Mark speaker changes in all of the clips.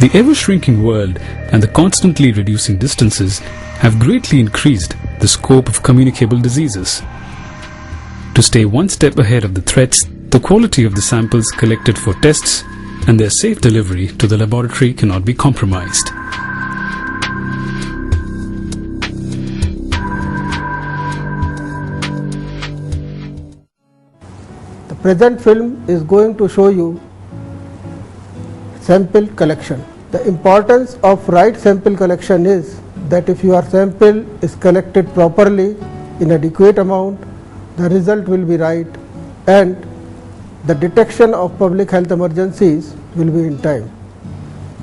Speaker 1: The ever-shrinking world and the constantly reducing distances have greatly increased the scope of communicable diseases. To stay one step ahead of the threats, the quality of the samples collected for tests and their safe delivery to the laboratory cannot be compromised.
Speaker 2: The present film is going to show you sample collection. The importance of right sample collection is that if your sample is collected properly in adequate amount, the result will be right and the detection of public health emergencies will be in time.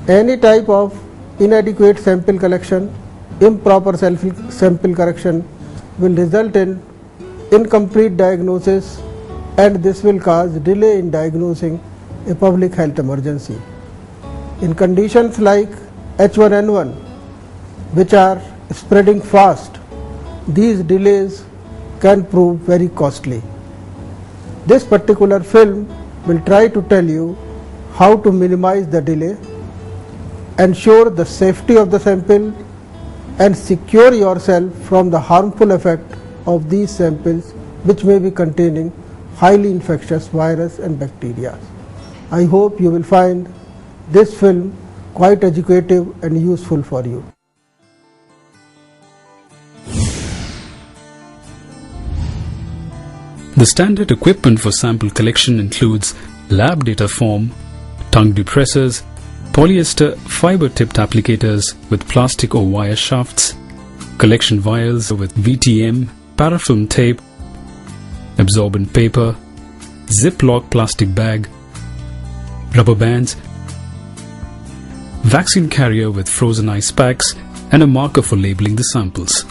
Speaker 2: Any type of inadequate sample collection, improper sample correction will result in incomplete diagnosis, and this will cause delay in diagnosing a public health emergency. In conditions like H1N1, which are spreading fast, these delays can prove very costly. This particular film will try to tell you how to minimize the delay, ensure the safety of the sample, and secure yourself from the harmful effect of these samples, which may be containing highly infectious virus and bacteria. I hope you will find this film quite educative and useful for you.
Speaker 1: The standard equipment for sample collection includes lab data form, tongue depressors, polyester fiber-tipped applicators with plastic or wire shafts, collection vials with VTM, parafilm tape, absorbent paper, Ziploc plastic bag, rubber bands, vaccine carrier with frozen ice packs, and a marker for labeling the samples.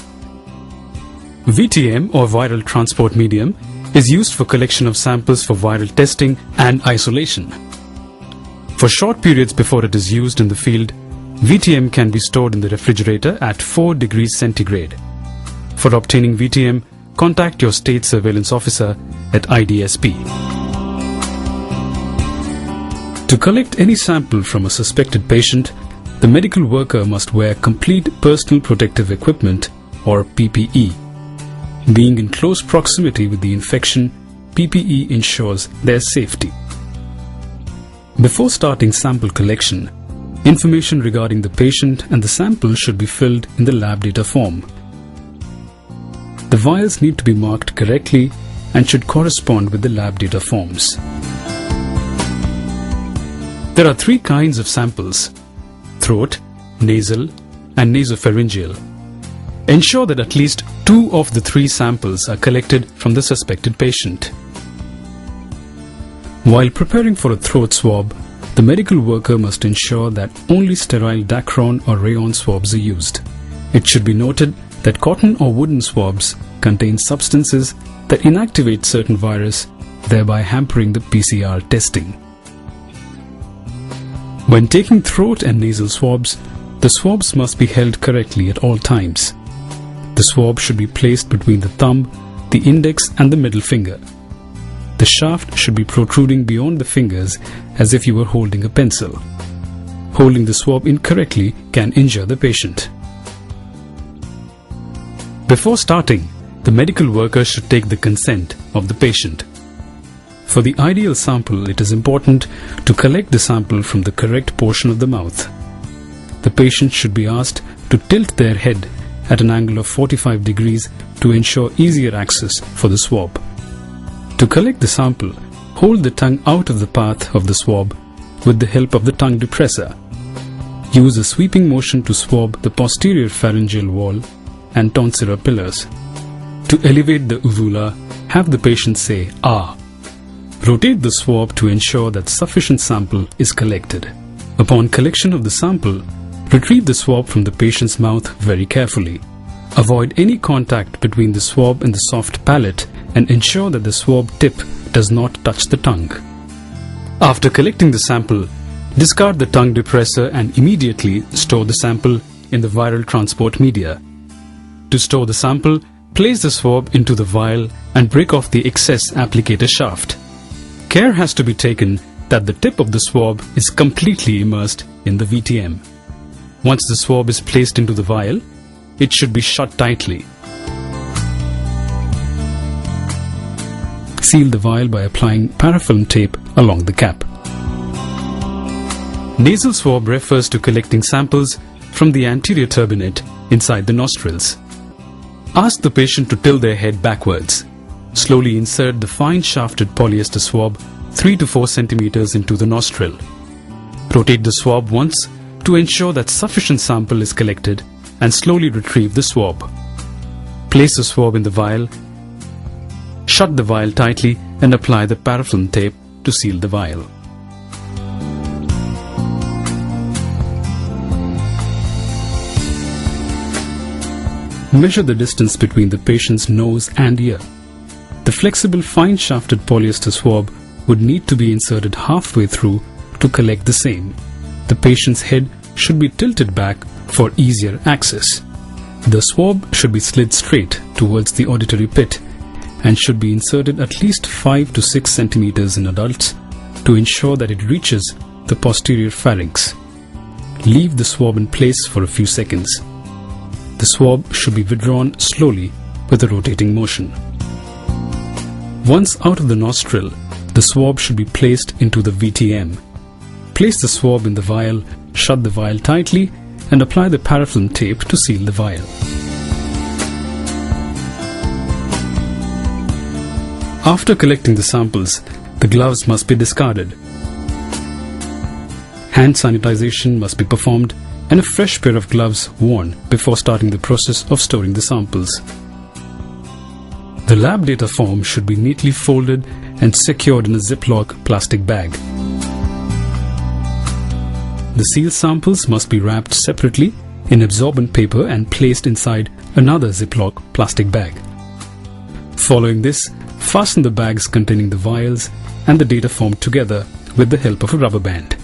Speaker 1: VTM, or viral transport medium, is used for collection of samples for viral testing and isolation. For short periods before it is used in the field, VTM can be stored in the refrigerator at 4 degrees centigrade. For obtaining VTM, contact your state surveillance officer at IDSP. To collect any sample from a suspected patient, the medical worker must wear complete personal protective equipment, or PPE. Being in close proximity with the infection, PPE ensures their safety. Before starting sample collection, information regarding the patient and the sample should be filled in the lab data form. The vials need to be marked correctly and should correspond with the lab data forms. There are 3 kinds of samples: throat, nasal, and nasopharyngeal. Ensure that at least 2 of the 3 samples are collected from the suspected patient. While preparing for a throat swab, the medical worker must ensure that only sterile Dacron or rayon swabs are used. It should be noted that cotton or wooden swabs contain substances that inactivate certain virus, thereby hampering the PCR testing. When taking throat and nasal swabs, the swabs must be held correctly at all times. The swab should be placed between the thumb, the index and the middle finger. The shaft should be protruding beyond the fingers as if you were holding a pencil. Holding the swab incorrectly can injure the patient. Before starting, the medical worker should take the consent of the patient. For the ideal sample, it is important to collect the sample from the correct portion of the mouth. The patient should be asked to tilt their head at an angle of 45 degrees to ensure easier access for the swab. To collect the sample, hold the tongue out of the path of the swab with the help of the tongue depressor. Use a sweeping motion to swab the posterior pharyngeal wall and tonsillary pillars. To elevate the uvula, have the patient say "ah." Rotate the swab to ensure that sufficient sample is collected. Upon collection of the sample, retrieve the swab from the patient's mouth very carefully. Avoid any contact between the swab and the soft palate and ensure that the swab tip does not touch the tongue. After collecting the sample, discard the tongue depressor and immediately store the sample in the viral transport media. To store the sample, place the swab into the vial and break off the excess applicator shaft. Care has to be taken that the tip of the swab is completely immersed in the VTM. Once the swab is placed into the vial, it should be shut tightly. Seal the vial by applying parafilm tape along the cap. Nasal swab refers to collecting samples from the anterior turbinate inside the nostrils. Ask the patient to tilt their head backwards. Slowly insert the fine shafted polyester swab 3 to 4 centimeters into the nostril. Rotate the swab once to ensure that sufficient sample is collected and slowly retrieve the swab. Place the swab in the vial. Shut the vial tightly and apply the parafilm tape to seal the vial. Measure the distance between the patient's nose and ear. The flexible fine-shafted polyester swab would need to be inserted halfway through to collect the same. The patient's head should be tilted back for easier access. The swab should be slid straight towards the auditory pit and should be inserted at least 5 to 6 centimeters in adults to ensure that it reaches the posterior pharynx. Leave the swab in place for a few seconds. The swab should be withdrawn slowly with a rotating motion. Once out of the nostril, the swab should be placed into the VTM. Place the swab in the vial, shut the vial tightly, and apply the parafilm tape to seal the vial. After collecting the samples, the gloves must be discarded. Hand sanitization must be performed and a fresh pair of gloves worn before starting the process of storing the samples. The lab data form should be neatly folded and secured in a Ziploc plastic bag. The sealed samples must be wrapped separately in absorbent paper and placed inside another Ziploc plastic bag. Following this, fasten the bags containing the vials and the data form together with the help of a rubber band.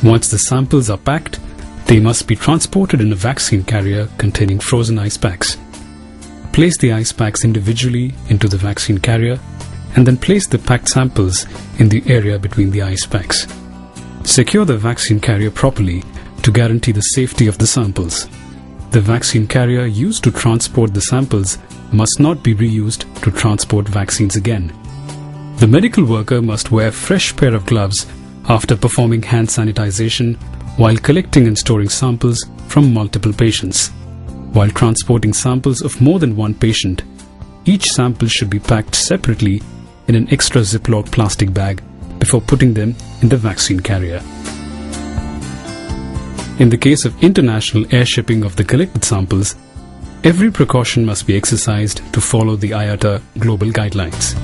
Speaker 1: Once the samples are packed, they must be transported in a vaccine carrier containing frozen ice packs. Place the ice packs individually into the vaccine carrier and then place the packed samples in the area between the ice packs. Secure the vaccine carrier properly to guarantee the safety of the samples. The vaccine carrier used to transport the samples must not be reused to transport vaccines again. The medical worker must wear a fresh pair of gloves after performing hand sanitization while collecting and storing samples from multiple patients. While transporting samples of more than one patient, each sample should be packed separately in an extra Ziploc plastic bag before putting them in the vaccine carrier. In the case of international air shipping of the collected samples, every precaution must be exercised to follow the IATA global guidelines.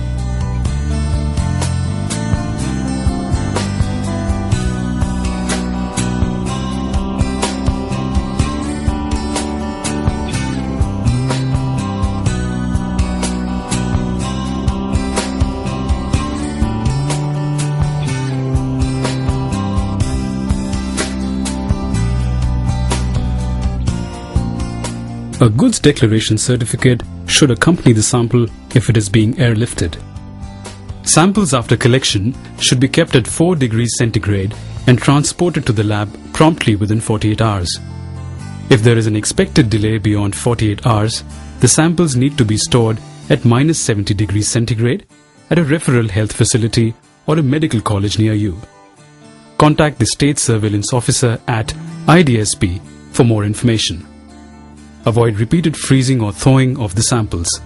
Speaker 1: A goods declaration certificate should accompany the sample if it is being airlifted. Samples after collection should be kept at 4 degrees centigrade and transported to the lab promptly within 48 hours. If there is an expected delay beyond 48 hours, the samples need to be stored at -70 degrees centigrade at a referral health facility or a medical college near you. Contact the State Surveillance Officer at IDSP for more information. Avoid repeated freezing or thawing of the samples.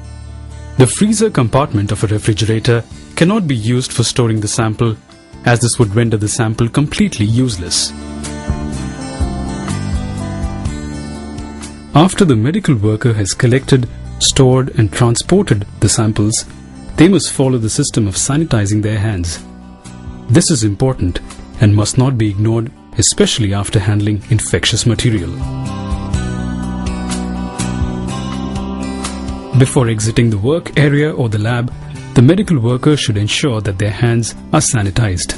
Speaker 1: The freezer compartment of a refrigerator cannot be used for storing the sample, as this would render the sample completely useless. After the medical worker has collected, stored and transported the samples, they must follow the system of sanitizing their hands. This is important and must not be ignored, especially after handling infectious material. Before exiting the work area or the lab, the medical worker should ensure that their hands are sanitized.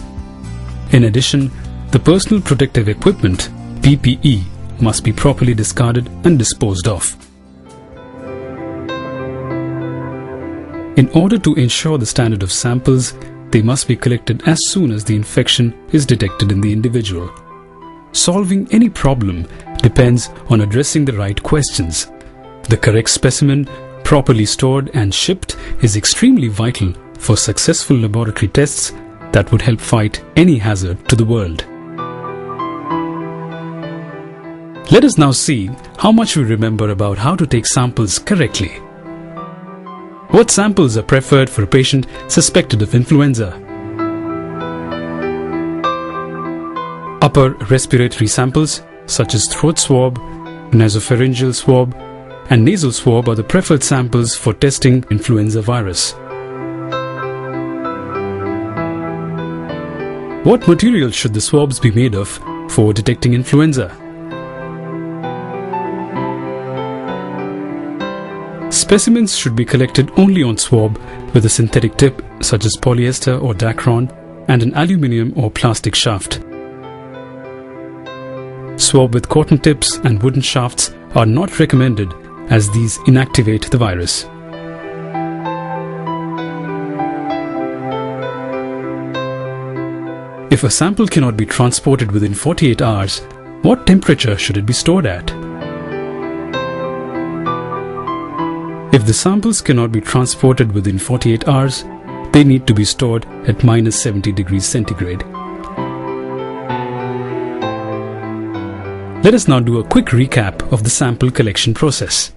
Speaker 1: In addition, the personal protective equipment, PPE, must be properly discarded and disposed of. In order to ensure the standard of samples, they must be collected as soon as the infection is detected in the individual. Solving any problem depends on addressing the right questions. The correct specimen, properly stored and shipped, is extremely vital for successful laboratory tests that would help fight any hazard to the world. Let us now see how much we remember about how to take samples correctly. What samples are preferred for a patient suspected of influenza? Upper respiratory samples such as throat swab, nasopharyngeal swab, and nasal swab are the preferred samples for testing influenza virus. What material should the swabs be made of for detecting influenza? Specimens should be collected only on swab with a synthetic tip such as polyester or Dacron and an aluminium or plastic shaft. Swab with cotton tips and wooden shafts are not recommended as these inactivate the virus. If a sample cannot be transported within 48 hours, what temperature should it be stored at? If the samples cannot be transported within 48 hours, they need to be stored at -70 degrees centigrade. Let us now do a quick recap of the sample collection process.